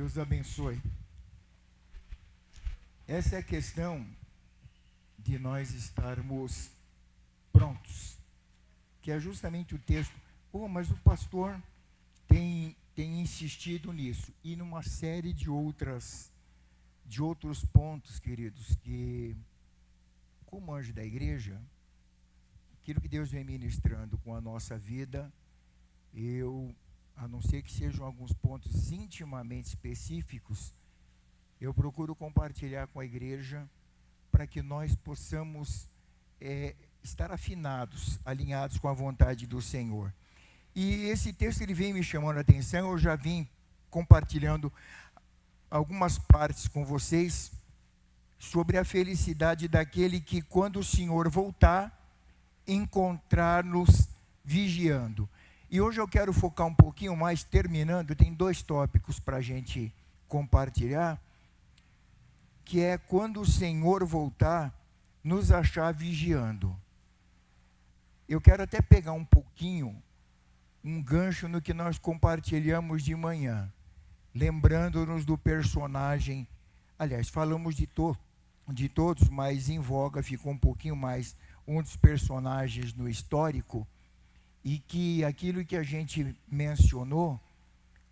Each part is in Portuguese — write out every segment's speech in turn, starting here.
Deus abençoe. Essa é a questão de nós estarmos prontos, que é justamente o texto. Mas o pastor tem insistido nisso, e numa série de outros pontos, queridos, que, como anjo da igreja, aquilo que Deus vem ministrando com a nossa vida, a não ser que sejam alguns pontos intimamente específicos, eu procuro compartilhar com a igreja para que nós possamos estar afinados, alinhados com a vontade do Senhor. E esse texto ele vem me chamando a atenção, eu já vim compartilhando algumas partes com vocês sobre a felicidade daquele que, quando o Senhor voltar, encontrar-nos vigiando. E hoje eu quero focar um pouquinho mais, terminando, tem 2 tópicos para a gente compartilhar, que é quando o Senhor voltar, nos achar vigiando. Eu quero até pegar um pouquinho, um gancho no que nós compartilhamos de manhã, lembrando-nos do personagem, aliás, falamos de todos, mas em voga ficou um pouquinho mais um dos personagens no histórico, e que aquilo que a gente mencionou,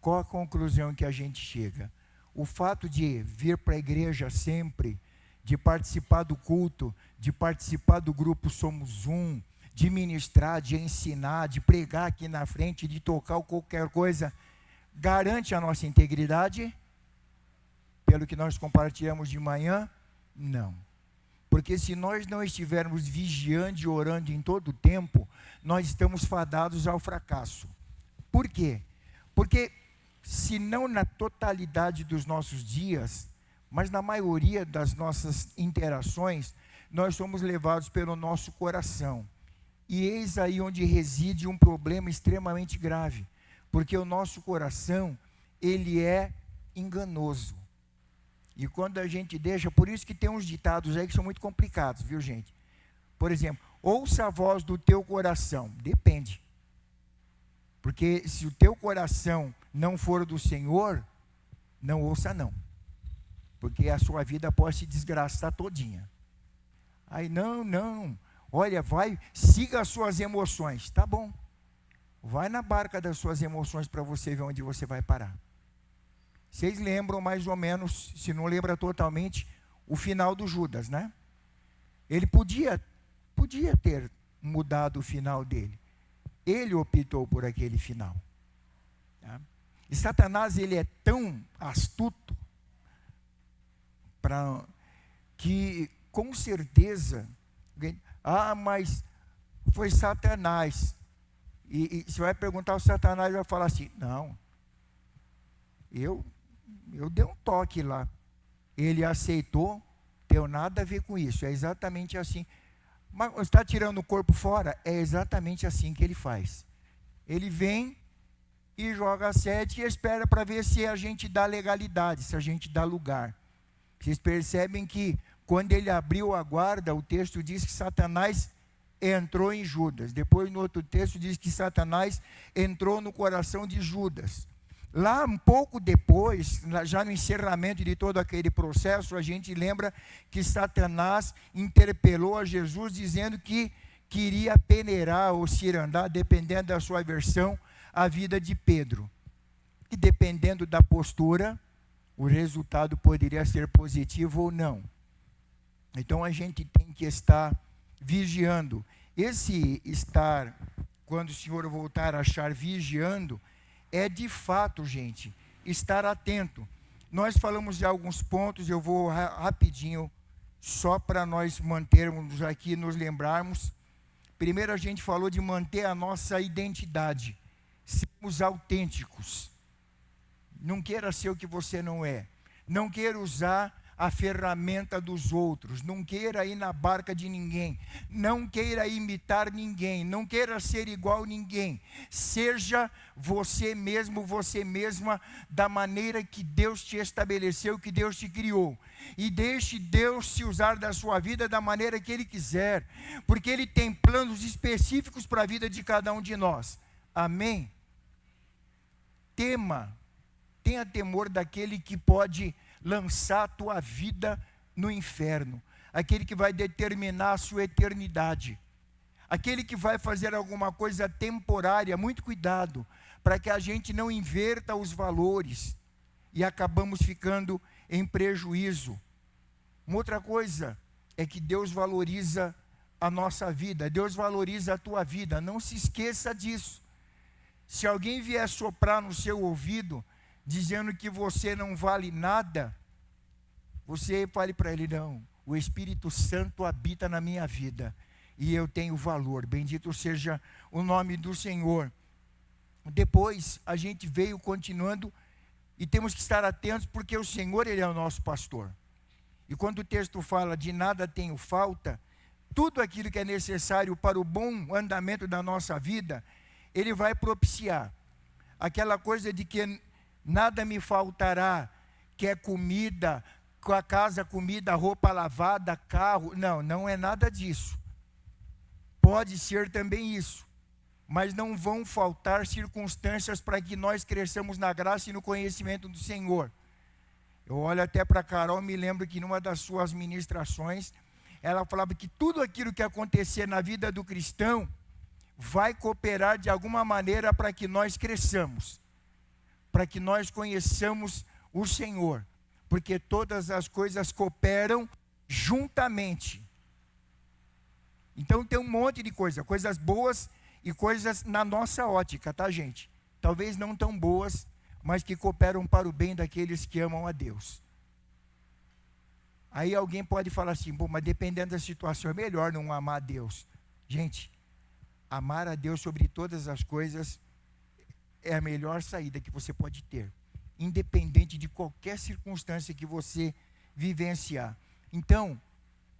qual a conclusão que a gente chega? O fato de vir para a igreja sempre, de participar do culto, de participar do grupo Somos Um, de ministrar, de ensinar, de pregar aqui na frente, de tocar qualquer coisa, garante a nossa integridade? Pelo que nós compartilhamos de manhã? Não. Porque se nós não estivermos vigiando e orando em todo o tempo, nós estamos fadados ao fracasso. Por quê? Porque, se não na totalidade dos nossos dias, mas na maioria das nossas interações, nós somos levados pelo nosso coração. E eis aí onde reside um problema extremamente grave, porque o nosso coração, ele é enganoso. E quando a gente deixa, por isso que tem uns ditados aí que são muito complicados, viu, gente? Por exemplo, ouça a voz do teu coração. Depende. Porque se o teu coração não for do Senhor, não ouça não. Porque a sua vida pode se desgraçar todinha. Aí não, olha, siga as suas emoções. Tá bom. Vai na barca das suas emoções para você ver onde você vai parar. Vocês lembram mais ou menos, se não lembra totalmente, o final do Judas, né? Ele podia ter mudado o final dele. Ele optou por aquele final. Tá? E Satanás, ele é tão astuto que, com certeza, mas foi Satanás. E você vai perguntar ao Satanás, vai falar assim, não, eu dei um toque lá, ele aceitou, tem nada a ver com isso, é exatamente assim. Mas está tirando o corpo fora? É exatamente assim que ele faz. Ele vem e joga a 7 e espera para ver se a gente dá legalidade, se a gente dá lugar. Vocês percebem que quando ele abriu a guarda, o texto diz que Satanás entrou em Judas. Depois, no outro texto, diz que Satanás entrou no coração de Judas. Lá, um pouco depois, já no encerramento de todo aquele processo, a gente lembra que Satanás interpelou a Jesus, dizendo que queria peneirar ou cirandar, dependendo da sua versão, a vida de Pedro. E dependendo da postura, o resultado poderia ser positivo ou não. Então, a gente tem que estar vigiando. Esse estar, quando o Senhor voltar a achar vigiando, é de fato, gente, estar atento. Nós falamos de alguns pontos, eu vou rapidinho, só para nós mantermos aqui, nos lembrarmos. Primeiro a gente falou de manter a nossa identidade, sermos autênticos. Não queira ser o que você não é. Não queira usar a ferramenta dos outros, não queira ir na barca de ninguém, não queira imitar ninguém, não queira ser igual a ninguém. Seja você mesmo, você mesma, da maneira que Deus te estabeleceu, que Deus te criou. E deixe Deus se usar da sua vida da maneira que Ele quiser, porque Ele tem planos específicos para a vida de cada um de nós. Amém? Tema tenha temor daquele que pode lançar a tua vida no inferno, aquele que vai determinar a sua eternidade, aquele que vai fazer alguma coisa temporária. Muito cuidado, para que a gente não inverta os valores e acabamos ficando em prejuízo. Uma outra coisa é que Deus valoriza a nossa vida, Deus valoriza a tua vida, não se esqueça disso. Se alguém vier soprar no seu ouvido, dizendo que você não vale nada, você fale para ele: não, o Espírito Santo habita na minha vida, e eu tenho valor, bendito seja o nome do Senhor. Depois, a gente veio continuando, e temos que estar atentos, porque o Senhor, Ele é o nosso pastor. E quando o texto fala de nada tenho falta, tudo aquilo que é necessário para o bom andamento da nossa vida, Ele vai propiciar. Aquela coisa de que nada me faltará, que é comida, com a casa, comida, roupa lavada, carro. Não, não é nada disso. Pode ser também isso, mas não vão faltar circunstâncias para que nós cresçamos na graça e no conhecimento do Senhor. Eu olho até para a Carol, me lembro que numa das suas ministrações, ela falava que tudo aquilo que acontecer na vida do cristão vai cooperar de alguma maneira para que nós cresçamos, para que nós conheçamos o Senhor, porque todas as coisas cooperam juntamente. Então tem um monte de coisas boas e coisas na nossa ótica, tá, gente? Talvez não tão boas, mas que cooperam para o bem daqueles que amam a Deus. Aí alguém pode falar assim: bom, mas dependendo da situação é melhor não amar a Deus. Gente, amar a Deus sobre todas as coisas é a melhor saída que você pode ter, independente de qualquer circunstância que você vivenciar. Então,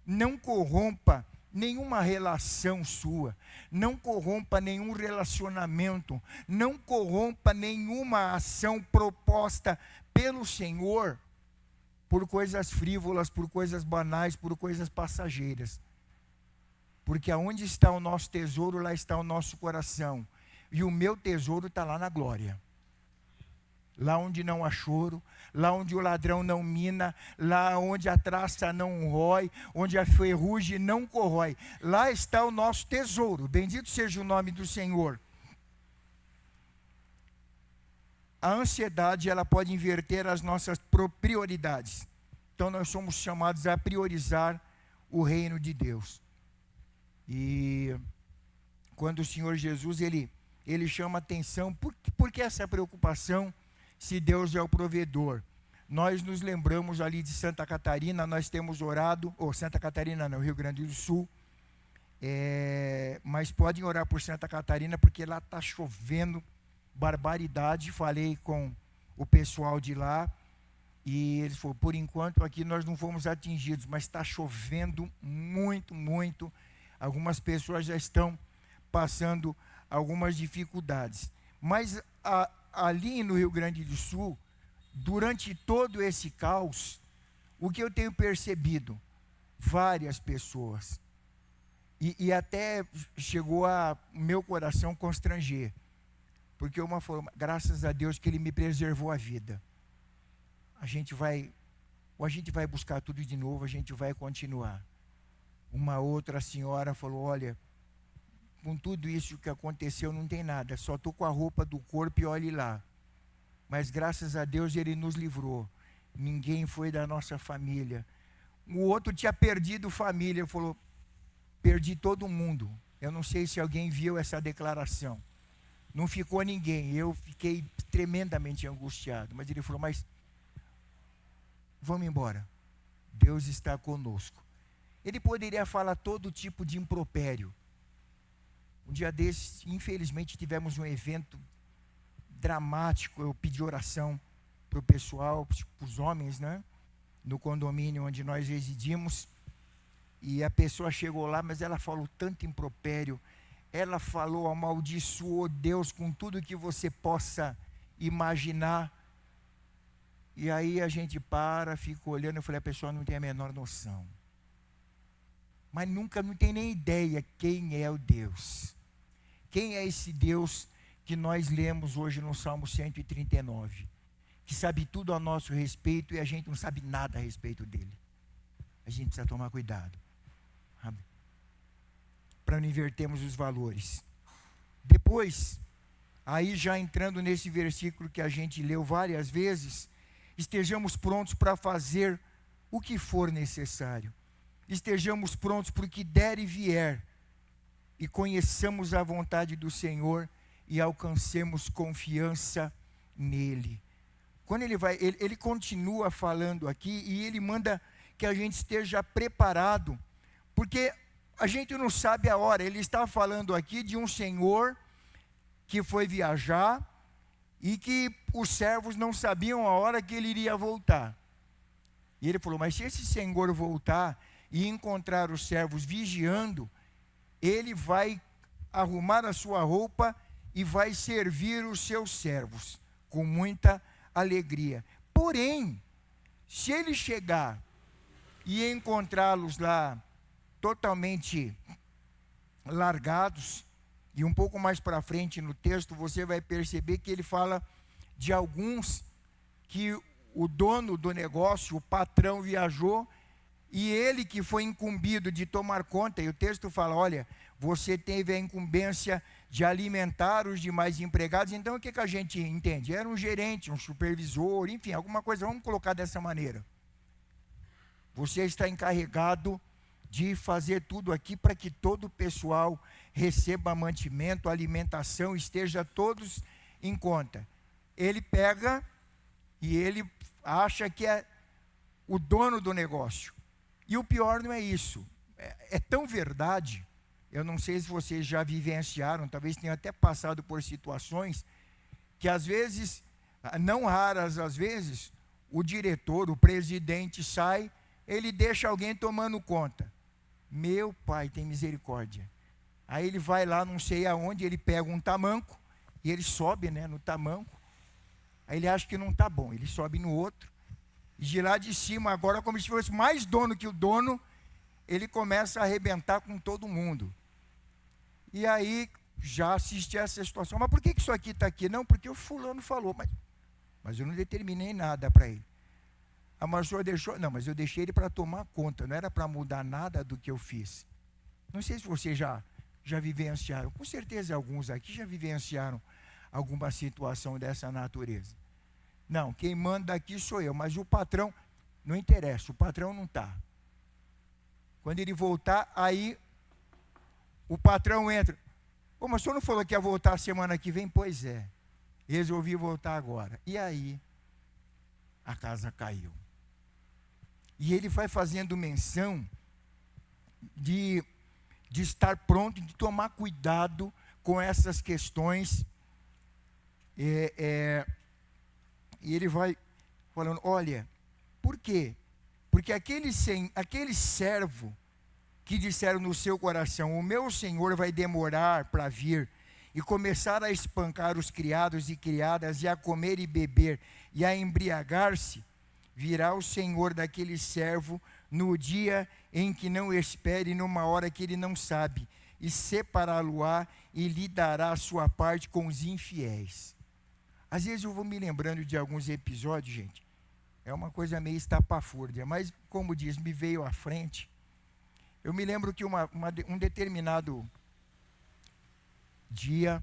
não corrompa nenhuma relação sua, não corrompa nenhum relacionamento, não corrompa nenhuma ação proposta pelo Senhor por coisas frívolas, por coisas banais, por coisas passageiras. Porque aonde está o nosso tesouro, lá está o nosso coração. E o meu tesouro está lá na glória. Lá onde não há choro, lá onde o ladrão não mina, lá onde a traça não rói, onde a ferrugem não corrói. Lá está o nosso tesouro. Bendito seja o nome do Senhor. A ansiedade, ela pode inverter as nossas prioridades. Então nós somos chamados a priorizar o reino de Deus. E quando o Senhor Jesus, ele chama atenção, por que essa preocupação, se Deus é o provedor? Nós nos lembramos ali de Santa Catarina, nós temos orado, Santa Catarina não, Rio Grande do Sul, mas podem orar por Santa Catarina, porque lá está chovendo barbaridade. Falei com o pessoal de lá, e eles falaram: por enquanto aqui nós não fomos atingidos, mas está chovendo muito, muito. Algumas pessoas já estão passando algumas dificuldades. Mas ali no Rio Grande do Sul, durante todo esse caos, o que eu tenho percebido? Várias pessoas, e até chegou a meu coração constranger, porque uma falou: graças a Deus que Ele me preservou a vida. A gente vai buscar tudo de novo, a gente vai continuar. Uma outra senhora falou: olha, com tudo isso que aconteceu não tem nada, só estou com a roupa do corpo e olhe lá. Mas graças a Deus Ele nos livrou, ninguém foi da nossa família. O outro tinha perdido família, falou: perdi todo mundo. Eu não sei se alguém viu essa declaração. Não ficou ninguém, eu fiquei tremendamente angustiado. Mas ele falou: mas vamos embora, Deus está conosco. Ele poderia falar todo tipo de impropério. Um dia desses, infelizmente, tivemos um evento dramático. Eu pedi oração para o pessoal, para os homens, né? No condomínio onde nós residimos. E a pessoa chegou lá, mas ela falou tanto impropério. Ela falou, amaldiçoou Deus com tudo que você possa imaginar. E aí a gente fica olhando. Eu falei: a pessoa não tem a menor noção. Mas não tem nem ideia quem é o Deus. Quem é esse Deus que nós lemos hoje no Salmo 139? que sabe tudo a nosso respeito e a gente não sabe nada a respeito dele. A gente precisa tomar cuidado, sabe? Para não invertermos os valores. Depois, aí já entrando nesse versículo que a gente leu várias vezes, estejamos prontos para fazer o que for necessário. Estejamos prontos para o que der e vier. E conheçamos a vontade do Senhor e alcancemos confiança nele. Quando ele continua falando aqui e ele manda que a gente esteja preparado, porque a gente não sabe a hora. Ele está falando aqui de um senhor que foi viajar e que os servos não sabiam a hora que ele iria voltar. E ele falou, mas se esse senhor voltar e encontrar os servos vigiando, ele vai arrumar a sua roupa e vai servir os seus servos com muita alegria. Porém, se ele chegar e encontrá-los lá totalmente largados, e um pouco mais para frente no texto você vai perceber que ele fala de alguns que o dono do negócio, o patrão, viajou e ele que foi incumbido de tomar conta, e o texto fala, olha, você teve a incumbência de alimentar os demais empregados. Então o que a gente entende? Era um gerente, um supervisor, enfim, alguma coisa, vamos colocar dessa maneira. Você está encarregado de fazer tudo aqui para que todo o pessoal receba mantimento, alimentação, esteja todos em conta. Ele pega e ele acha que é o dono do negócio. E o pior não é isso. É tão verdade, eu não sei se vocês já vivenciaram, talvez tenham até passado por situações, que às vezes, não raras às vezes, o diretor, o presidente sai, ele deixa alguém tomando conta. Meu pai, tem misericórdia. Aí ele vai lá, não sei aonde, ele pega um tamanco, e ele sobe, no tamanco. Aí ele acha que não está bom, ele sobe no outro. E de lá de cima, agora como se fosse mais dono que o dono, ele começa a arrebentar com todo mundo. E aí, já assisti a essa situação. Mas por que isso aqui está aqui? Não, porque o fulano falou. Mas eu não determinei nada para ele. Ah, mas o senhor deixou? Não, mas eu deixei ele para tomar conta, não era para mudar nada do que eu fiz. Não sei se vocês já vivenciaram, com certeza alguns aqui já vivenciaram alguma situação dessa natureza. Não, quem manda aqui sou eu, mas o patrão, não interessa, o patrão não está. Quando ele voltar, aí o patrão entra. Pô, mas o senhor não falou que ia voltar semana que vem? Pois é, resolvi voltar agora. E aí, a casa caiu. E ele vai fazendo menção de estar pronto, de tomar cuidado com essas questões. E ele vai falando, olha, por quê? Porque aquele servo que disseram no seu coração, o meu senhor vai demorar para vir, e começar a espancar os criados e criadas, e a comer e beber, e a embriagar-se, virá o senhor daquele servo no dia em que não espere, numa hora que ele não sabe, e separá-lo-á e lhe dará a sua parte com os infiéis. Às vezes eu vou me lembrando de alguns episódios, gente, é uma coisa meio estapafúrdia, mas como diz, me veio à frente. Eu me lembro que um determinado dia,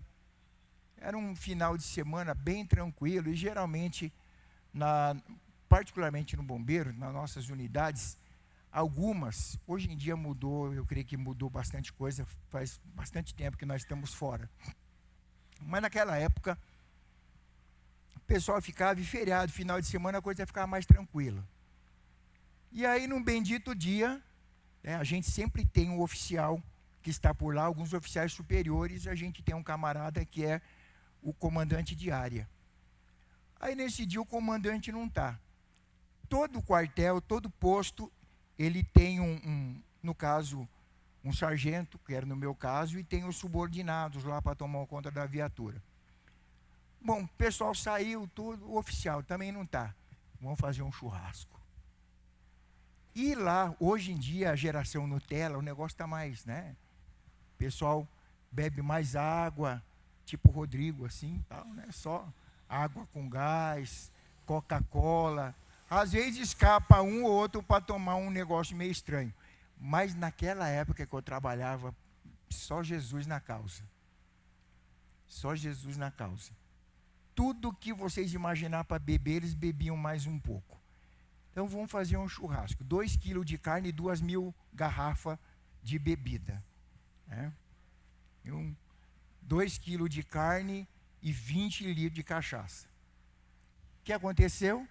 era um final de semana bem tranquilo, e geralmente, particularmente no bombeiro, nas nossas unidades, algumas, hoje em dia mudou, eu creio que mudou bastante coisa, faz bastante tempo que nós estamos fora. Mas naquela época, o pessoal ficava, e feriado, final de semana, a coisa ficava mais tranquila. E aí, num bendito dia, a gente sempre tem um oficial que está por lá, alguns oficiais superiores, a gente tem um camarada que é o comandante de área. Aí nesse dia o comandante não está. Todo quartel, todo posto, ele tem no caso, um sargento, que era no meu caso, e tem os subordinados lá para tomar conta da viatura. Bom, o pessoal saiu, tudo, o oficial também não está. Vamos fazer um churrasco. E lá, hoje em dia, a geração Nutella, o negócio está mais, O pessoal bebe mais água, tipo Rodrigo, assim, tal, Só água com gás, Coca-Cola. Às vezes escapa um ou outro para tomar um negócio meio estranho. Mas naquela época que eu trabalhava, só Jesus na causa. Só Jesus na causa. Tudo que vocês imaginar para beber, eles bebiam mais um pouco. Então vamos fazer um churrasco. 2 quilos de carne e 2.000 garrafas de bebida. 2 quilos de carne e 20 litros de cachaça. O que aconteceu?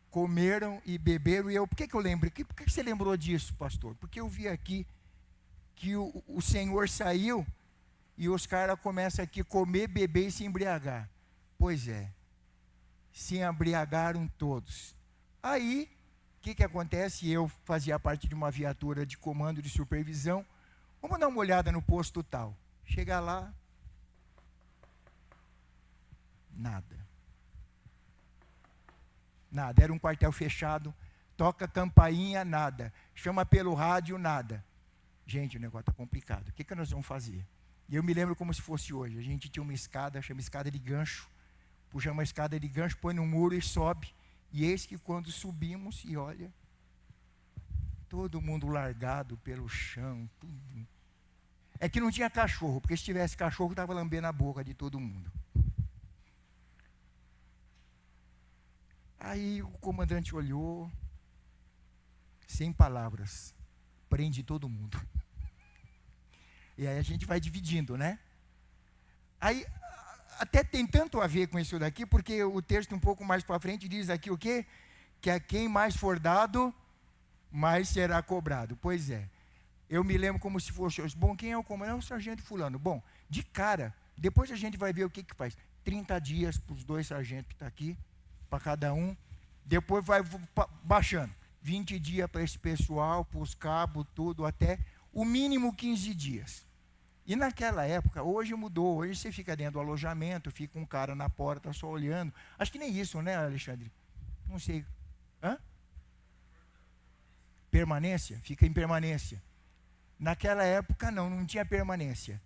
Comeram e beberam. E eu, por que eu lembro? Por que você lembrou disso, pastor? Porque eu vi aqui que o Senhor saiu e os caras começam aqui a comer, beber e se embriagar. Pois é, se embriagaram todos. Aí, o que acontece? Eu fazia parte de uma viatura de comando de supervisão. Vamos dar uma olhada no posto tal. Chega lá, nada. Nada, era um quartel fechado, toca campainha, nada. Chama pelo rádio, nada. Gente, o negócio está complicado. O que nós vamos fazer? E eu me lembro como se fosse hoje. A gente tinha uma escada, chama escada de gancho. Puxa uma escada de gancho, põe no muro e sobe. E eis que quando subimos, e olha, todo mundo largado pelo chão, tudo. É que não tinha cachorro, porque se tivesse cachorro, estava lambendo a boca de todo mundo. Aí o comandante olhou, sem palavras, prende todo mundo. E aí a gente vai dividindo, né? Aí, até tem tanto a ver com isso daqui, porque o texto um pouco mais para frente diz aqui o quê? Que a quem mais for dado, mais será cobrado. Pois é. Eu me lembro como se fosse hoje. Bom, quem é o comandante? É o sargento fulano. Bom, de cara, depois a gente vai ver o que faz. 30 dias para os 2 sargentos que estão aqui, para cada um. Depois vai baixando. 20 dias para esse pessoal, para os cabos, tudo, até o mínimo 15 dias. E naquela época, hoje mudou. Hoje você fica dentro do alojamento, fica um cara na porta só olhando. Acho que nem isso, né, Alexandre? Não sei. Hã? Permanência? Fica em permanência. Naquela época, não tinha permanência.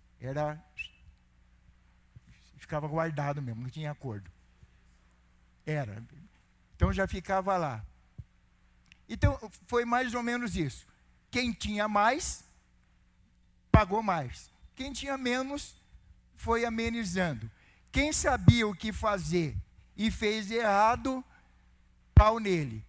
Ficava guardado mesmo, não tinha acordo. Então já ficava lá. Então, foi mais ou menos isso. Quem tinha mais, pagou mais. Quem tinha menos, foi amenizando. Quem sabia o que fazer e fez errado, pau nele.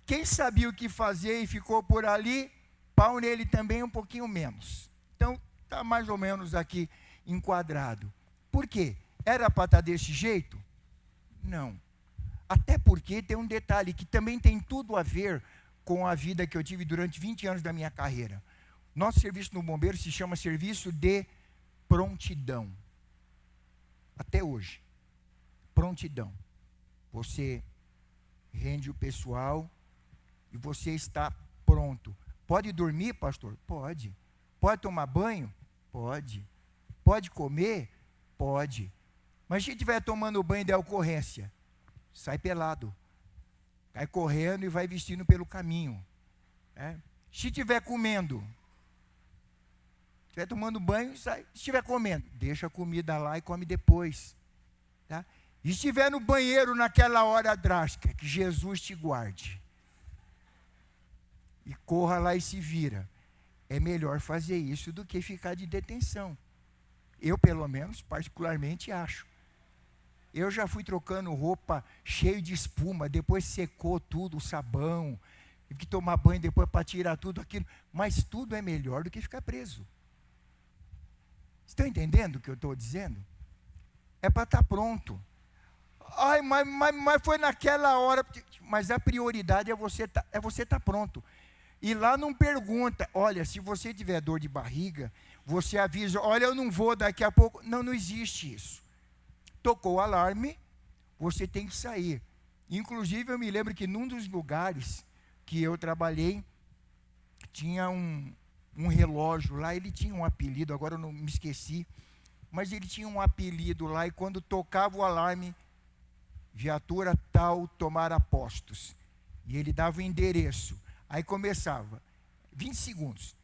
Quem sabia o que fazer e ficou por ali, pau nele também, um pouquinho menos. Então, está mais ou menos aqui enquadrado. Por quê? Era para estar desse jeito? Não. Até porque tem um detalhe que também tem tudo a ver com a vida que eu tive durante 20 anos da minha carreira. Nosso serviço no bombeiro se chama serviço de prontidão. Até hoje. Prontidão. Você rende o pessoal e você está pronto. Pode dormir, pastor? Pode. Pode tomar banho? Pode. Pode comer? Pode. Mas se estiver tomando banho de ocorrência, sai pelado. Cai correndo e vai vestindo pelo caminho. Se estiver comendo, estiver tomando banho, sai. Se estiver comendo, deixa a comida lá e come depois. Tá? E se estiver no banheiro naquela hora drástica, que Jesus te guarde. E corra lá e se vira. É melhor fazer isso do que ficar de detenção. Eu, pelo menos, particularmente acho. Eu já fui trocando roupa cheio de espuma, depois secou tudo, o sabão, tive que tomar banho depois para tirar tudo aquilo. Mas tudo é melhor do que ficar preso. Estão entendendo o que eu estou dizendo? É para estar pronto. Ai, mas foi naquela hora. Mas a prioridade é você estar pronto. E lá não pergunta, olha, se você tiver dor de barriga, você avisa, olha, eu não vou daqui a pouco. Não existe isso. Tocou o alarme, você tem que sair. Inclusive, eu me lembro que num dos lugares que eu trabalhei, tinha um relógio lá, ele tinha um apelido, agora eu não me esqueci, mas ele tinha um apelido lá, e quando tocava o alarme, viatura tal, tomar postos. E ele dava o endereço. Aí começava, 20 segundos.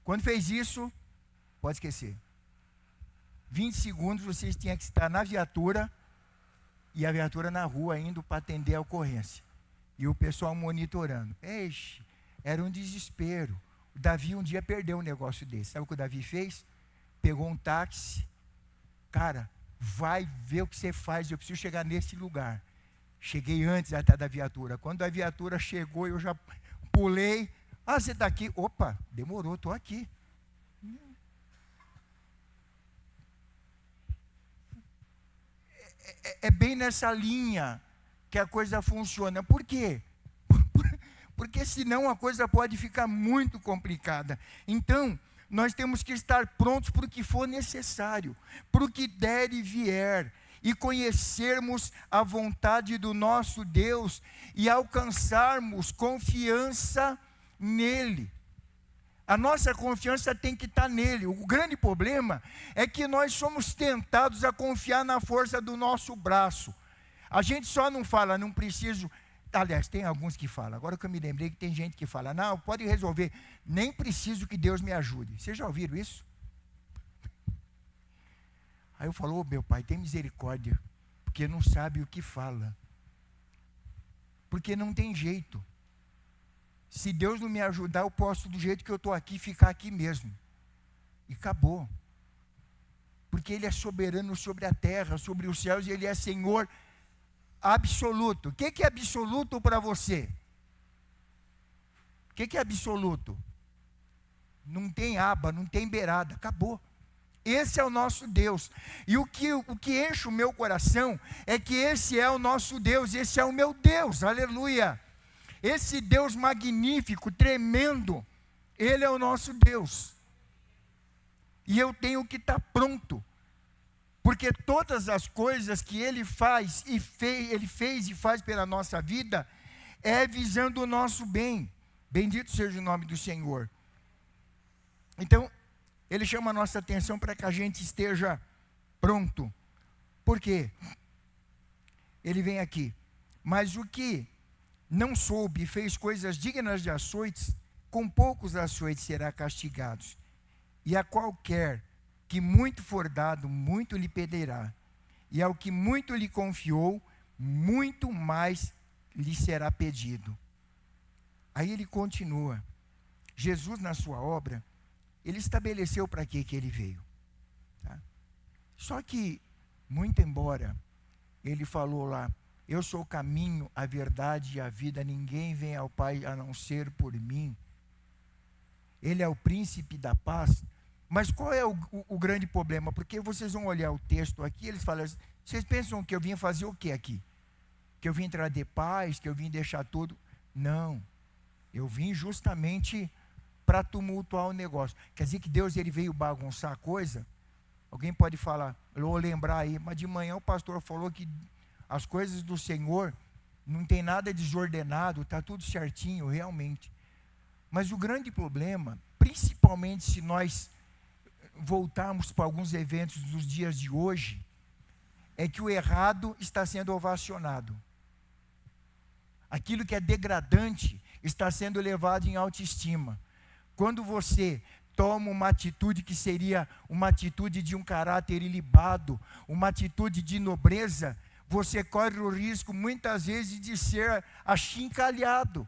Quando fez isso, pode esquecer. 20 segundos vocês tinham que estar na viatura, e a viatura na rua indo para atender a ocorrência. E o pessoal monitorando. Eixe, era um desespero. O Davi um dia perdeu um negócio desse. Sabe o que o Davi fez? Pegou um táxi. Cara, vai ver o que você faz, eu preciso chegar nesse lugar. Cheguei antes até da viatura. Quando a viatura chegou, eu já pulei. Ah, você está aqui? Opa, demorou, estou aqui. É bem nessa linha que a coisa funciona. Por quê? Porque senão a coisa pode ficar muito complicada. Então, nós temos que estar prontos para o que for necessário, para o que der e vier, e conhecermos a vontade do nosso Deus e alcançarmos confiança nele. A nossa confiança tem que estar nele. O grande problema é que nós somos tentados a confiar na força do nosso braço. A gente só não fala, não preciso. Aliás, tem alguns que falam. Agora que eu me lembrei que tem gente que fala, não, pode resolver, nem preciso que Deus me ajude. Vocês já ouviram isso? Aí eu falo, meu pai, tem misericórdia, porque não sabe o que fala. Porque não tem jeito. Se Deus não me ajudar, eu posso, do jeito que eu estou aqui, ficar aqui mesmo. E acabou. Porque Ele é soberano sobre a terra, sobre os céus, e Ele é Senhor absoluto. O que é absoluto para você? O que é absoluto? Não tem aba, não tem beirada, acabou. Esse é o nosso Deus. E o que enche o meu coração é que esse é o nosso Deus, esse é o meu Deus, aleluia. Esse Deus magnífico, tremendo, Ele é o nosso Deus. E eu tenho que estar pronto, porque todas as coisas que Ele faz Ele fez e faz pela nossa vida, é visando o nosso bem. Bendito seja o nome do Senhor. Então, Ele chama a nossa atenção para que a gente esteja pronto. Por quê? Ele vem aqui. Mas o que não soube e fez coisas dignas de açoites, com poucos açoites será castigado. E a qualquer que muito for dado, muito lhe pedirá. E ao que muito lhe confiou, muito mais lhe será pedido. Aí ele continua. Jesus, na sua obra, Ele estabeleceu para que Ele veio. Tá? Só que, muito embora Ele falou lá, eu sou o caminho, a verdade e a vida, ninguém vem ao Pai a não ser por mim. Ele é o príncipe da paz. Mas qual é o grande problema? Porque vocês vão olhar o texto aqui, eles falam assim, vocês pensam que eu vim fazer o que aqui? Que eu vim trazer paz, que eu vim deixar tudo? Não, eu vim justamente para tumultuar o negócio. Quer dizer que Deus ele veio bagunçar a coisa? Alguém pode falar, eu vou lembrar aí, mas de manhã o pastor falou que as coisas do Senhor não tem nada desordenado, está tudo certinho, realmente. Mas o grande problema, principalmente se nós voltarmos para alguns eventos dos dias de hoje, é que o errado está sendo ovacionado. Aquilo que é degradante está sendo levado em autoestima. Quando você toma uma atitude que seria uma atitude de um caráter ilibado, uma atitude de nobreza, você corre o risco muitas vezes de ser achincalhado.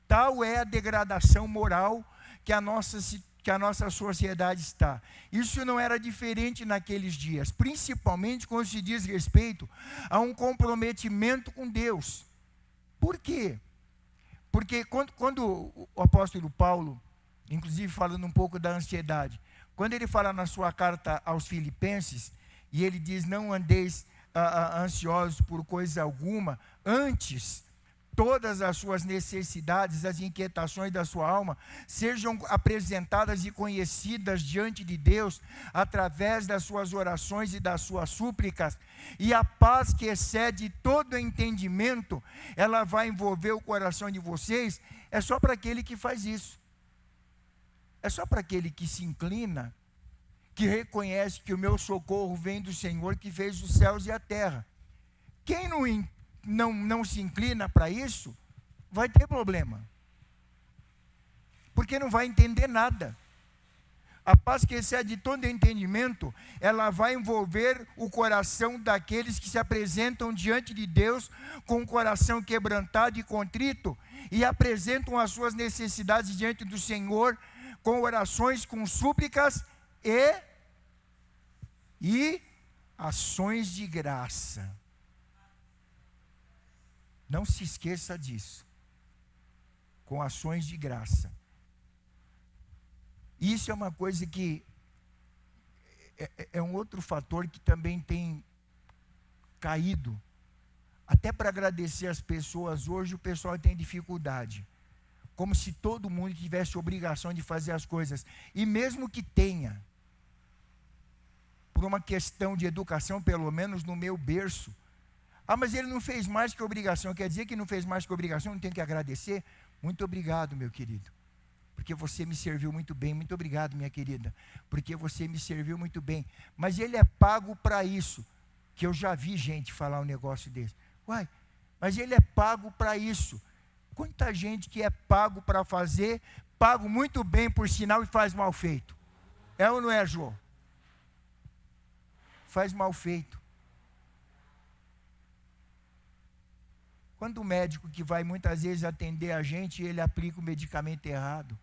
Tal é a degradação moral que a nossa sociedade está. Isso não era diferente naqueles dias, principalmente quando se diz respeito a um comprometimento com Deus. Por quê? Porque quando o apóstolo Paulo, inclusive falando um pouco da ansiedade, quando ele fala na sua carta aos Filipenses, e ele diz, não andeis ansiosos por coisa alguma, antes todas as suas necessidades, as inquietações da sua alma, sejam apresentadas e conhecidas diante de Deus, através das suas orações e das suas súplicas, e a paz que excede todo entendimento, ela vai envolver o coração de vocês. É só para aquele que faz isso, é só para aquele que se inclina, que reconhece que o meu socorro vem do Senhor que fez os céus e a terra. Quem não se inclina para isso, vai ter problema. Porque não vai entender nada. A paz que excede todo entendimento, ela vai envolver o coração daqueles que se apresentam diante de Deus com o coração quebrantado e contrito e apresentam as suas necessidades diante do Senhor com orações, com súplicas e ações de graça. Não se esqueça disso. Com ações de graça. Isso é uma coisa que é um outro fator que também tem caído. Até para agradecer as pessoas hoje, o pessoal tem dificuldade. Como se todo mundo tivesse obrigação de fazer as coisas. E mesmo que tenha, por uma questão de educação, pelo menos no meu berço, mas ele não fez mais que obrigação, quer dizer que não fez mais que obrigação, não tem que agradecer? Muito obrigado, meu querido, porque você me serviu muito bem. Muito obrigado, minha querida, porque você me serviu muito bem. Mas ele é pago para isso, que eu já vi gente falar um negócio desse. Uai, mas ele é pago para isso. Quanta gente que é pago para fazer, pago muito bem por sinal e faz mal feito. É ou não é, Jô? Faz mal feito. Quando o médico que vai muitas vezes atender a gente, ele aplica o medicamento errado.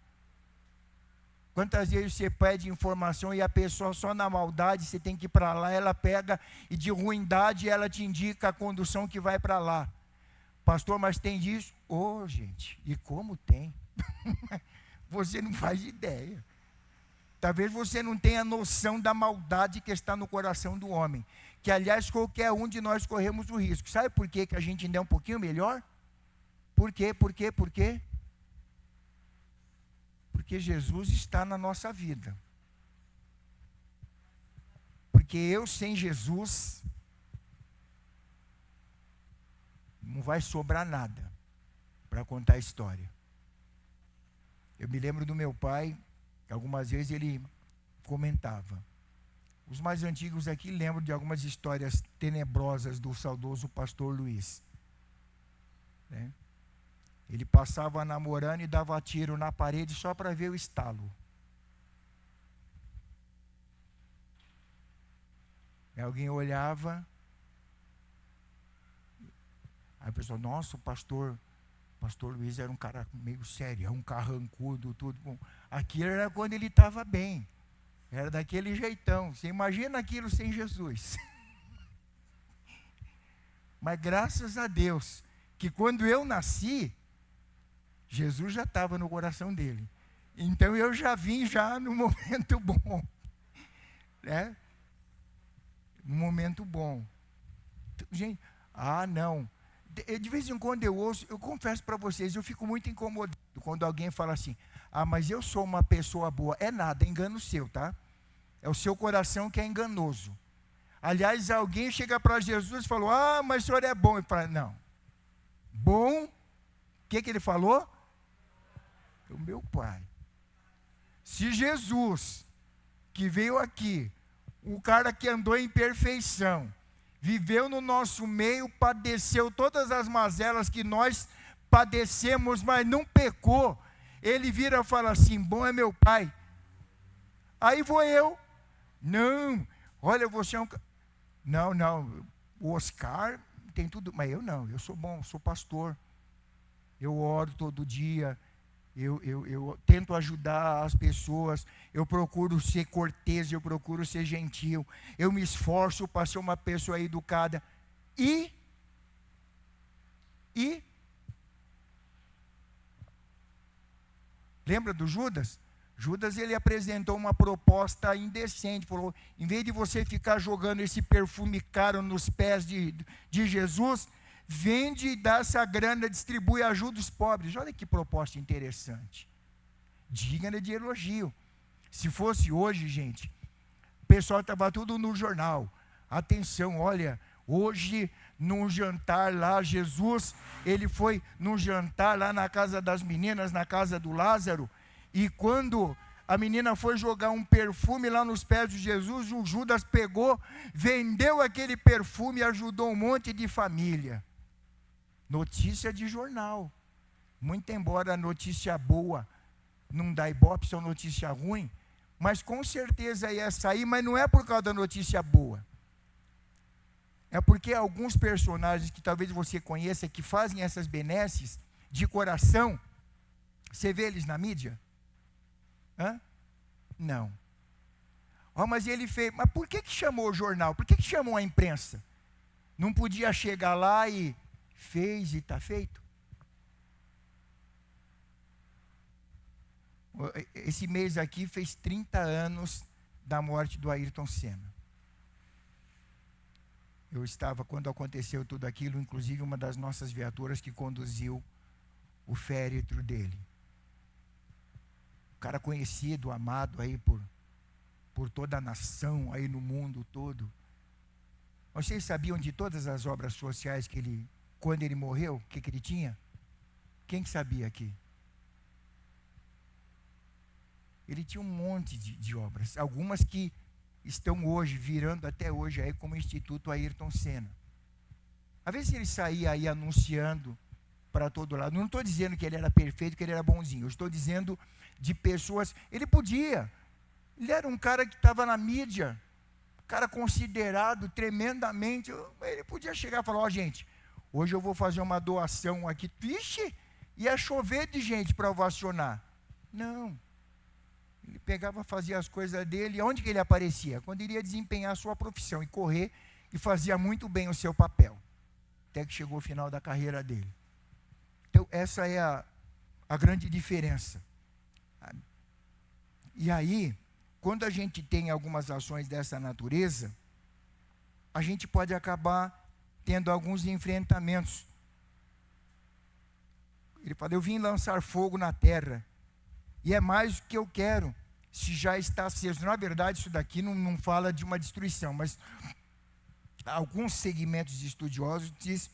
Quantas vezes você pede informação e a pessoa só na maldade, você tem que ir para lá, ela pega e de ruindade ela te indica a condução que vai para lá. Pastor, mas tem disso? Gente, e como tem? Você não faz ideia. Talvez você não tenha noção da maldade que está no coração do homem. Que, aliás, qualquer um de nós corremos o risco. Sabe por quê que a gente ainda é um pouquinho melhor? Por quê? Porque Jesus está na nossa vida. Porque eu sem Jesus, não vai sobrar nada para contar a história. Eu me lembro do meu pai, que algumas vezes ele comentava. Os mais antigos aqui lembram de algumas histórias tenebrosas do saudoso pastor Luiz. Né? Ele passava namorando e dava tiro na parede só para ver o estalo. E alguém olhava, aí a pessoa, nossa, o pastor Luiz era um cara meio sério, um carrancudo, tudo bom. Aquilo era quando ele estava bem. Era daquele jeitão. Você imagina aquilo sem Jesus. Mas graças a Deus, que quando eu nasci, Jesus já estava no coração dele. Então eu já vim já no momento bom. Né? No momento bom. Gente, não. De vez em quando eu ouço, eu confesso para vocês, eu fico muito incomodado quando alguém fala assim, mas eu sou uma pessoa boa. É nada, é engano seu, tá? É o seu coração que é enganoso. Aliás, alguém chega para Jesus e falou, mas o senhor é bom. Ele fala, não. Bom, o que ele falou? O meu pai. Se Jesus, que veio aqui, o cara que andou em perfeição, viveu no nosso meio, padeceu todas as mazelas que nós padecemos, mas não pecou, ele vira e fala assim, bom é meu pai. Aí vou eu, não, olha, você é um... Não, o Oscar tem tudo, mas eu não, eu sou bom, sou pastor, eu oro todo dia, eu tento ajudar as pessoas, eu procuro ser cortês, eu procuro ser gentil, eu me esforço para ser uma pessoa educada. E lembra do Judas? Judas, ele apresentou uma proposta indecente, falou, em vez de você ficar jogando esse perfume caro nos pés de Jesus, vende e dá essa grana, distribui, ajuda os pobres. Olha que proposta interessante, digna de elogio. Se fosse hoje, gente, o pessoal estava tudo no jornal, atenção, olha, hoje num jantar lá, Jesus, ele foi num jantar lá na casa das meninas, na casa do Lázaro, e quando a menina foi jogar um perfume lá nos pés de Jesus, o Judas pegou, vendeu aquele perfume e ajudou um monte de família. Notícia de jornal. Muito embora a notícia boa não dá ibope, se é notícia ruim, mas com certeza ia sair, mas não é por causa da notícia boa. É porque alguns personagens que talvez você conheça, que fazem essas benesses de coração, você vê eles na mídia? Hã? Não. Oh, mas ele fez. Mas por que chamou o jornal? Por que chamou a imprensa? Não podia chegar lá e fez e está feito? Esse mês aqui fez 30 anos da morte do Ayrton Senna. Eu estava, quando aconteceu tudo aquilo, inclusive uma das nossas viaturas que conduziu o féretro dele. Um cara conhecido, amado aí por toda a nação, aí no mundo todo. Vocês sabiam de todas as obras sociais que ele, quando ele morreu, o que ele tinha? Quem que sabia aqui? Ele tinha um monte de obras, algumas que estão hoje, virando até hoje aí como Instituto Ayrton Senna. Às vezes ele saía aí anunciando para todo lado. Não estou dizendo que ele era perfeito, que ele era bonzinho. Eu estou dizendo de pessoas. Ele podia. Ele era um cara que estava na mídia, cara considerado tremendamente. Ele podia chegar e falar: ó, gente, hoje eu vou fazer uma doação aqui. Vixe, ia chover de gente para ovacionar. Não. Ele pegava, fazia as coisas dele. Onde que ele aparecia? Quando iria desempenhar a sua profissão e correr, e fazia muito bem o seu papel. Até que chegou o final da carreira dele. Então, essa é a grande diferença. E aí, quando a gente tem algumas ações dessa natureza, a gente pode acabar tendo alguns enfrentamentos. Ele fala: eu vim lançar fogo na terra. E é mais do que eu quero, se já está aceso. Na verdade, isso daqui não fala de uma destruição, mas alguns segmentos estudiosos dizem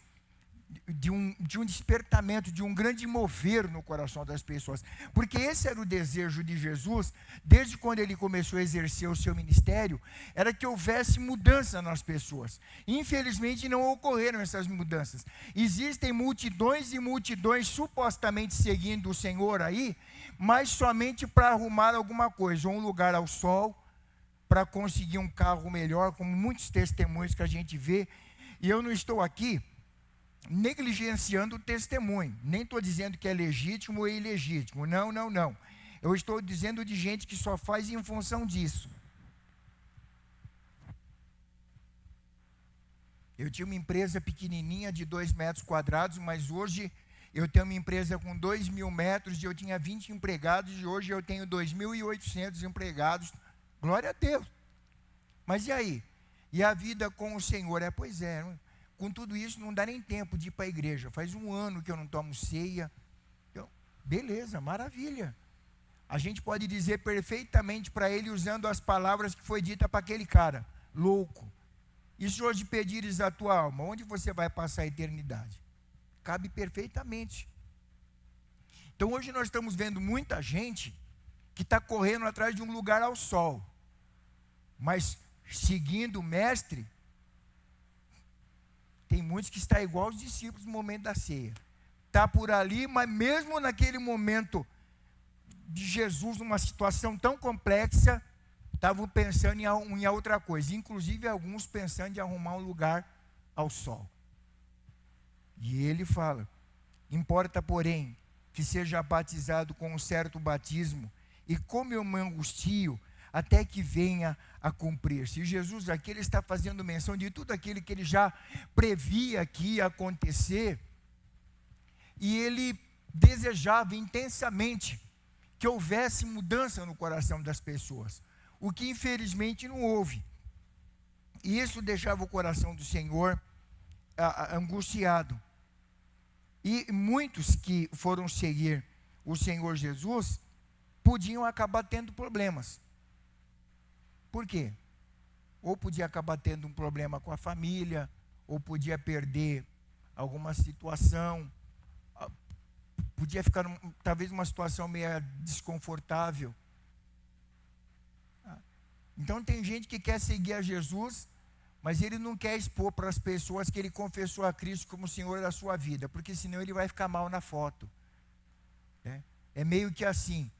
de um despertamento, de um grande mover no coração das pessoas. Porque esse era o desejo de Jesus, desde quando ele começou a exercer o seu ministério, era que houvesse mudança nas pessoas. Infelizmente não ocorreram essas mudanças. Existem multidões e multidões supostamente seguindo o Senhor aí, mas somente para arrumar alguma coisa, ou um lugar ao sol, para conseguir um carro melhor, como muitos testemunhos que a gente vê. E eu não estou aqui negligenciando o testemunho, nem estou dizendo que é legítimo ou ilegítimo, não. Eu estou dizendo de gente que só faz em função disso. Eu tinha uma empresa pequenininha de 2 metros quadrados, mas hoje eu tenho uma empresa com 2.000 metros e eu tinha 20 empregados e hoje eu tenho 2.800 empregados. Glória a Deus. Mas e aí? E a vida com o Senhor? Pois é, com tudo isso não dá nem tempo de ir para a igreja. Faz 1 ano que eu não tomo ceia. Então, beleza, maravilha. A gente pode dizer perfeitamente para ele, usando as palavras que foi dita para aquele cara: louco. E se hoje pedires a tua alma, onde você vai passar a eternidade? Cabe perfeitamente. Então hoje nós estamos vendo muita gente que está correndo atrás de um lugar ao sol, mas seguindo o mestre. Tem muitos que estão igual aos discípulos no momento da ceia. Está por ali, mas mesmo naquele momento de Jesus, numa situação tão complexa, estavam pensando em outra coisa. Inclusive alguns pensando em arrumar um lugar ao sol. E ele fala: importa, porém, que seja batizado com um certo batismo, e como eu me angustio, até que venha a cumprir-se. E Jesus aqui, ele está fazendo menção de tudo aquilo que ele já previa que ia acontecer, e ele desejava intensamente que houvesse mudança no coração das pessoas, o que infelizmente não houve. E isso deixava o coração do Senhor angustiado. E muitos que foram seguir o Senhor Jesus podiam acabar tendo problemas. Por quê? Ou podia acabar tendo um problema com a família, ou podia perder alguma situação, podia ficar talvez uma situação meio desconfortável. Então tem gente que quer seguir a Jesus, mas ele não quer expor para as pessoas que ele confessou a Cristo como Senhor da sua vida, porque senão ele vai ficar mal na foto. É meio que assim: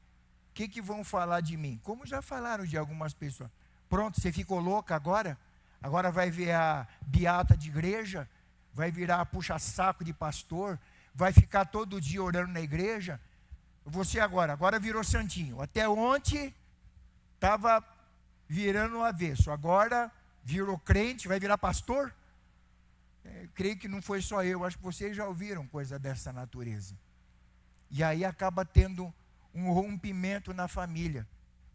que vão falar de mim? Como já falaram de algumas pessoas. Pronto, você ficou louca agora? Agora vai ver a beata de igreja? Vai virar puxa-saco de pastor? Vai ficar todo dia orando na igreja? Você agora virou santinho. Até ontem estava virando o avesso. Agora virou crente, vai virar pastor? Creio que não foi só eu, acho que vocês já ouviram coisa dessa natureza. E aí acaba tendo um rompimento na família.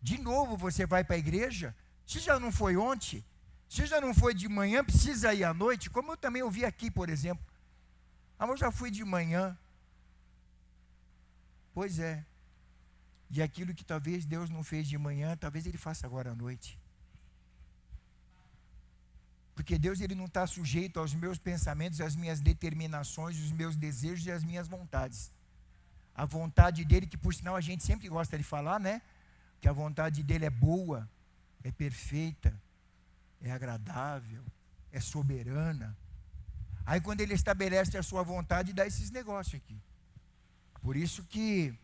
De novo você vai para a igreja? Se já não foi ontem, se já não foi de manhã, precisa ir à noite, como eu também ouvi aqui, por exemplo. Ah, mas eu já fui de manhã. Pois é. E aquilo que talvez Deus não fez de manhã, talvez Ele faça agora à noite. Porque Deus, Ele não está sujeito aos meus pensamentos, às minhas determinações, os meus desejos e às minhas vontades. A vontade dEle, que por sinal a gente sempre gosta de falar, né? Que a vontade dEle é boa, é perfeita, é agradável, é soberana. Aí quando Ele estabelece a sua vontade, dá esses negócios aqui. Por isso que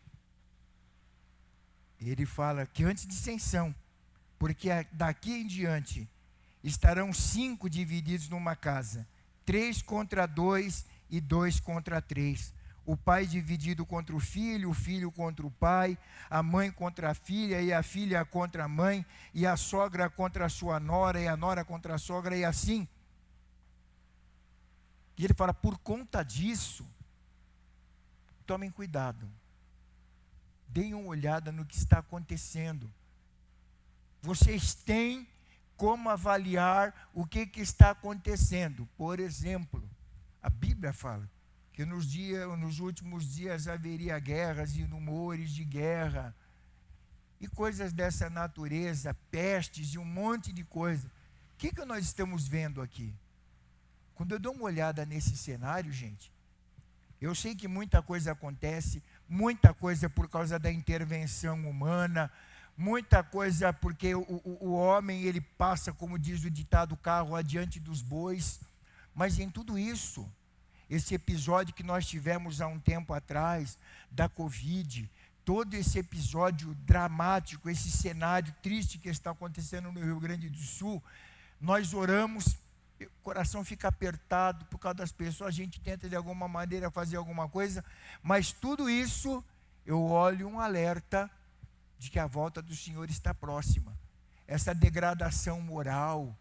Ele fala que antes dissensão, porque daqui em diante estarão 5 divididos numa casa, 3 contra 2 e 2 contra 3. O pai dividido contra o filho contra o pai, a mãe contra a filha, e a filha contra a mãe, e a sogra contra a sua nora, e a nora contra a sogra, e assim. E ele fala, por conta disso, tomem cuidado. Deem uma olhada no que está acontecendo. Vocês têm como avaliar o que está acontecendo. Por exemplo, a Bíblia fala que nos últimos dias haveria guerras e rumores de guerra, e coisas dessa natureza, pestes e um monte de coisa. O que nós estamos vendo aqui? Quando eu dou uma olhada nesse cenário, gente, eu sei que muita coisa acontece, muita coisa por causa da intervenção humana, muita coisa porque o homem, ele passa, como diz o ditado, o carro adiante dos bois, mas em tudo isso, esse episódio que nós tivemos há um tempo atrás, da Covid, todo esse episódio dramático, esse cenário triste que está acontecendo no Rio Grande do Sul, nós oramos, o coração fica apertado por causa das pessoas, a gente tenta de alguma maneira fazer alguma coisa, mas tudo isso, eu olho um alerta de que a volta do Senhor está próxima. Essa degradação moral,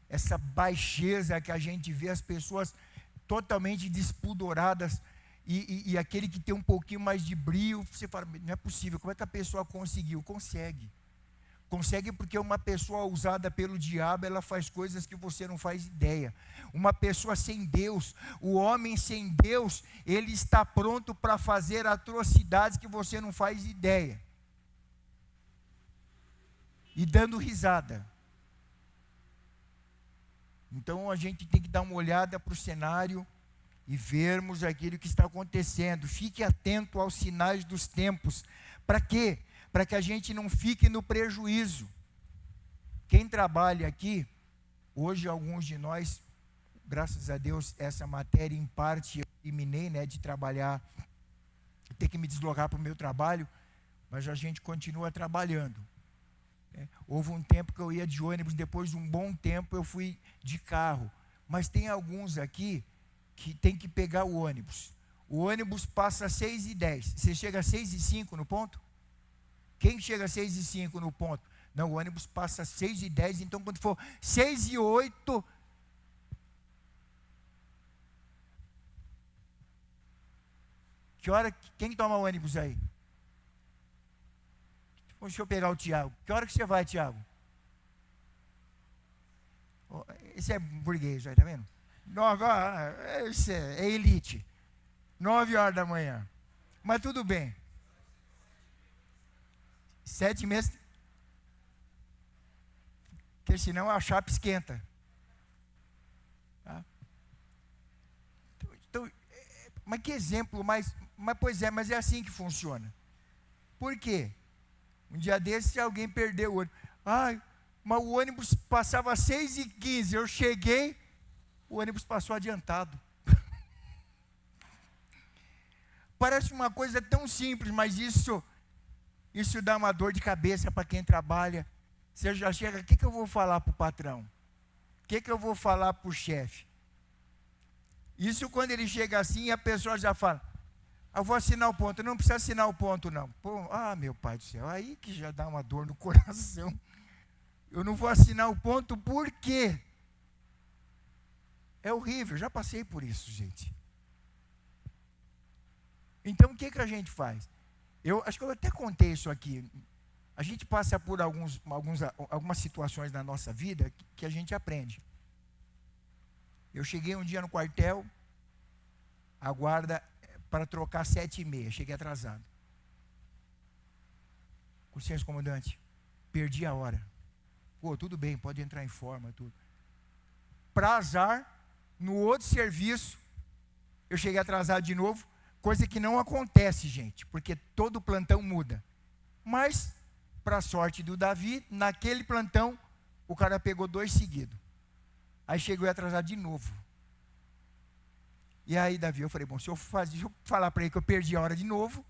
essa baixeza que a gente vê as pessoas totalmente despudoradas, e aquele que tem um pouquinho mais de brio, você fala, não é possível, como é que a pessoa conseguiu? Consegue porque uma pessoa usada pelo diabo, ela faz coisas que você não faz ideia. Uma pessoa sem Deus, o homem sem Deus, ele está pronto para fazer atrocidades que você não faz ideia. E dando risada. Então a gente tem que dar uma olhada para o cenário e vermos aquilo que está acontecendo. Fique atento aos sinais dos tempos. Para quê? Para que a gente não fique no prejuízo. Quem trabalha aqui, hoje alguns de nós, graças a Deus, essa matéria em parte eu eliminei, né, de trabalhar, ter que me deslocar para o meu trabalho, mas a gente continua trabalhando. Houve um tempo que eu ia de ônibus, depois de um bom tempo eu fui de carro. Mas tem alguns aqui que tem que pegar o ônibus. O ônibus passa às 6h10. Você chega às 6h05 no ponto? Quem chega às 6h05 no ponto? Não, o ônibus passa às 6h10, então quando for 6h08... Que hora, quem toma o ônibus aí? Deixa eu pegar o Tiago. Que hora que você vai, Tiago? Esse é burguês, está vendo? Esse é elite. 9h da manhã. Mas tudo bem. 7h30. Porque senão a chapa esquenta. Tá? Então, mas que exemplo, mas pois é, mas é assim que funciona. Por quê? Um dia desses alguém perdeu o ônibus. Ai, mas o ônibus passava às 6h15, eu cheguei, o ônibus passou adiantado. Parece uma coisa tão simples, mas isso Isso dá uma dor de cabeça para quem trabalha. Você já chega, o que eu vou falar para o patrão? O que eu vou falar para o chefe? Isso quando ele chega assim, a pessoa já fala, eu vou assinar o ponto. Não precisa assinar o ponto, não. Pô, meu pai do céu, aí que já dá uma dor no coração. Eu não vou assinar o ponto, por quê? É horrível, já passei por isso, gente. Então, o que a gente faz? Eu acho que eu até contei isso aqui. A gente passa por algumas situações na nossa vida que a gente aprende. Eu cheguei um dia no quartel, a guarda para trocar 7h30, cheguei atrasado. Com licença, comandante, perdi a hora. Pô, tudo bem, pode entrar em forma, tudo. Para azar, no outro serviço, eu cheguei atrasado de novo, coisa que não acontece, gente, porque todo plantão muda. Mas, para a sorte do Davi, naquele plantão, o cara pegou 2 seguidos. Aí chegou atrasado de novo. E aí, Davi, eu falei, bom, se eu falar para ele que eu perdi a hora de novo,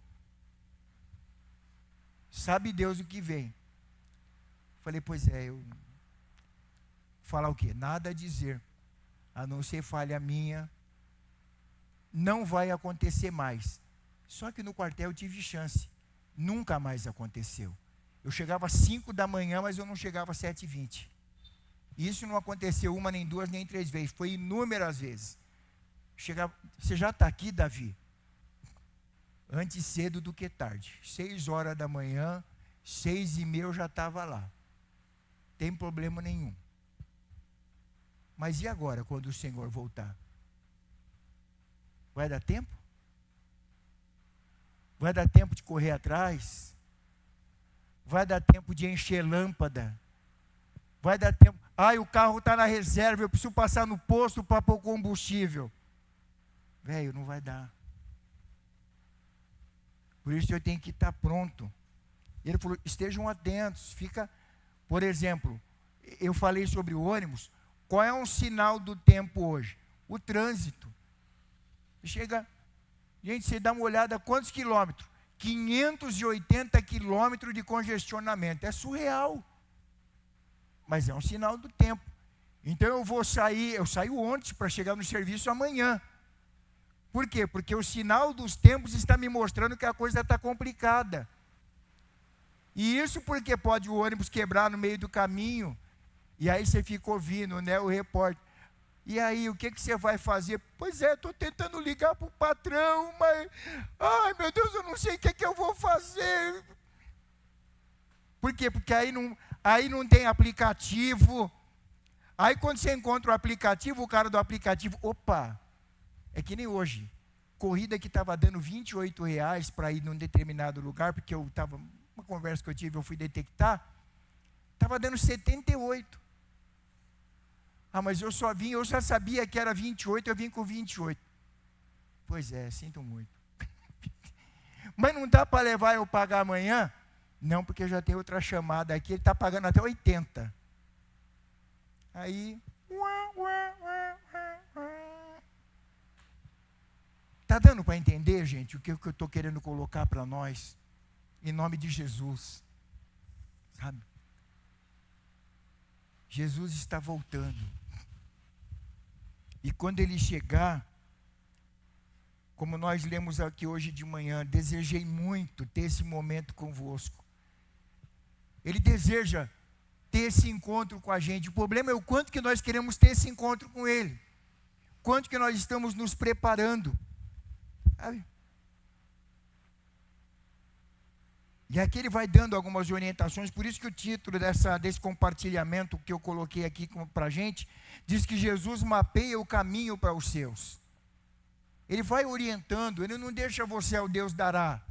sabe Deus o que vem. Falei, pois é, eu... Falar o quê? Nada a dizer, a não ser falha minha, não vai acontecer mais. Só que no quartel eu tive chance, nunca mais aconteceu. Eu chegava às 5 da manhã, mas eu não chegava às 7h20. Isso não aconteceu uma, nem duas, nem 3 vezes, foi inúmeras vezes. Chegava, você já está aqui, Davi? Antes cedo do que tarde. 6 horas da manhã, 6h30 eu já estava lá. Tem problema nenhum. Mas e agora, quando o Senhor voltar? Vai dar tempo? Vai dar tempo de correr atrás? Vai dar tempo de encher lâmpada? Vai dar tempo... o carro está na reserva, eu preciso passar no posto para pôr combustível. Velho, não vai dar. Por isso eu tenho que estar pronto. Ele falou, estejam atentos. Por exemplo, eu falei sobre o ônibus. Qual é um sinal do tempo hoje? O trânsito. Chega, gente, você dá uma olhada, quantos quilômetros? 580 quilômetros de congestionamento. É surreal. Mas é um sinal do tempo. Então eu saio ontem para chegar no serviço amanhã. Por quê? Porque o sinal dos tempos está me mostrando que a coisa está complicada. E isso porque pode o ônibus quebrar no meio do caminho, e aí você fica ouvindo, né, o repórter. E aí, o que você vai fazer? Pois é, estou tentando ligar para o patrão, mas... Ai, meu Deus, eu não sei o que eu vou fazer. Por quê? Porque aí não tem aplicativo. Aí quando você encontra o aplicativo, o cara do aplicativo... Opa! É que nem hoje. Corrida que estava dando R$28 para ir num determinado lugar, porque uma conversa que eu tive, eu fui detectar, estava dando 78. Mas eu já sabia que era 28, eu vim com 28. Pois é, sinto muito. Mas não dá para levar eu pagar amanhã? Não, porque já tem outra chamada aqui, ele está pagando até 80. Aí... Está dando para entender, gente, o que eu estou querendo colocar para nós? Em nome de Jesus. Sabe? Jesus está voltando. E quando Ele chegar, como nós lemos aqui hoje de manhã, desejei muito ter esse momento convosco. Ele deseja ter esse encontro com a gente. O problema é o quanto que nós queremos ter esse encontro com Ele. Quanto que nós estamos nos preparando. Sabe? E aqui ele vai dando algumas orientações, por isso que o título desse compartilhamento que eu coloquei aqui para a gente, diz que Jesus mapeia o caminho para os seus. Ele vai orientando, ele não deixa você ao Deus dará.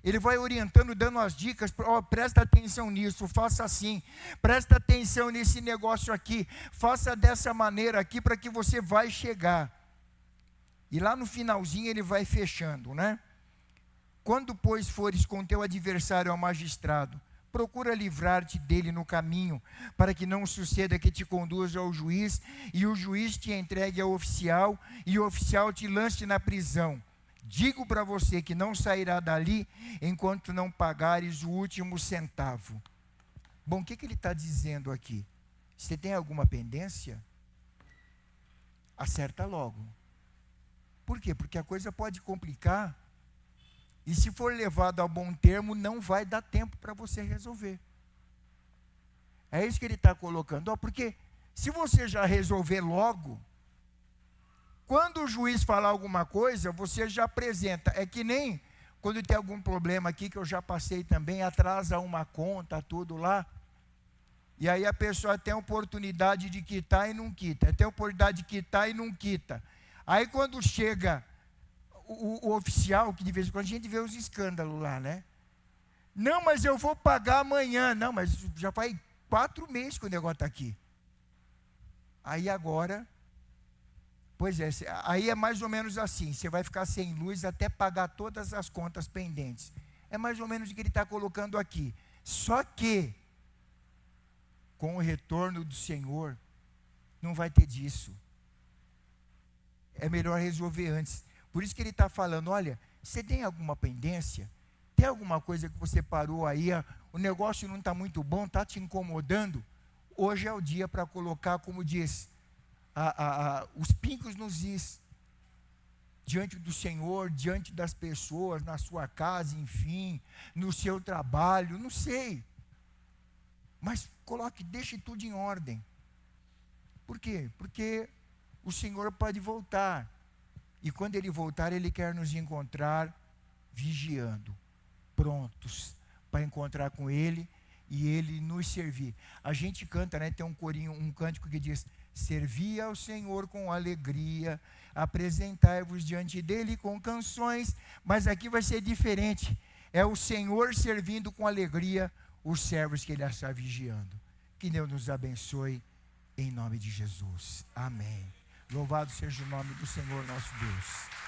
Ele vai orientando, dando as dicas, presta atenção nisso, faça assim, presta atenção nesse negócio aqui, faça dessa maneira aqui para que você vai chegar. E lá no finalzinho ele vai fechando, né? Quando, pois, fores com teu adversário ao magistrado, procura livrar-te dele no caminho, para que não suceda que te conduza ao juiz, e o juiz te entregue ao oficial, e o oficial te lance na prisão. Digo para você que não sairá dali enquanto não pagares o último centavo. Bom, o que ele está dizendo aqui? Você tem alguma pendência? Acerta logo. Por quê? Porque a coisa pode complicar, e se for levado a bom termo, não vai dar tempo para você resolver. É isso que ele está colocando. Porque se você já resolver logo, quando o juiz falar alguma coisa, você já apresenta. É que nem quando tem algum problema aqui, que eu já passei também, atrasa uma conta, tudo lá. E aí a pessoa tem a oportunidade de quitar e não quita. Tem a oportunidade de quitar e não quita. Aí quando chega o oficial, que de vez em quando a gente vê os escândalos lá, né? Não, mas eu vou pagar amanhã. Não, mas já faz 4 meses que o negócio está aqui. Aí agora... Pois é, aí é mais ou menos assim, você vai ficar sem luz até pagar todas as contas pendentes. É mais ou menos o que ele está colocando aqui. Só que, com o retorno do Senhor, não vai ter disso. É melhor resolver antes. Por isso que ele está falando, olha, você tem alguma pendência? Tem alguma coisa que você parou aí, o negócio não está muito bom, está te incomodando? Hoje é o dia para colocar, como diz... os pincos nos is, diante do Senhor, diante das pessoas, na sua casa, enfim, no seu trabalho, não sei. Mas coloque, deixe tudo em ordem. Por quê? Porque o Senhor pode voltar. E quando Ele voltar, Ele quer nos encontrar vigiando, prontos para encontrar com Ele e Ele nos servir. A gente canta, né? Tem um corinho, um cântico que diz: servi ao Senhor com alegria, apresentai-vos diante dele com canções. Mas aqui vai ser diferente. É o Senhor servindo com alegria os servos que Ele está vigiando. Que Deus nos abençoe, em nome de Jesus. Amém. Louvado seja o nome do Senhor nosso Deus.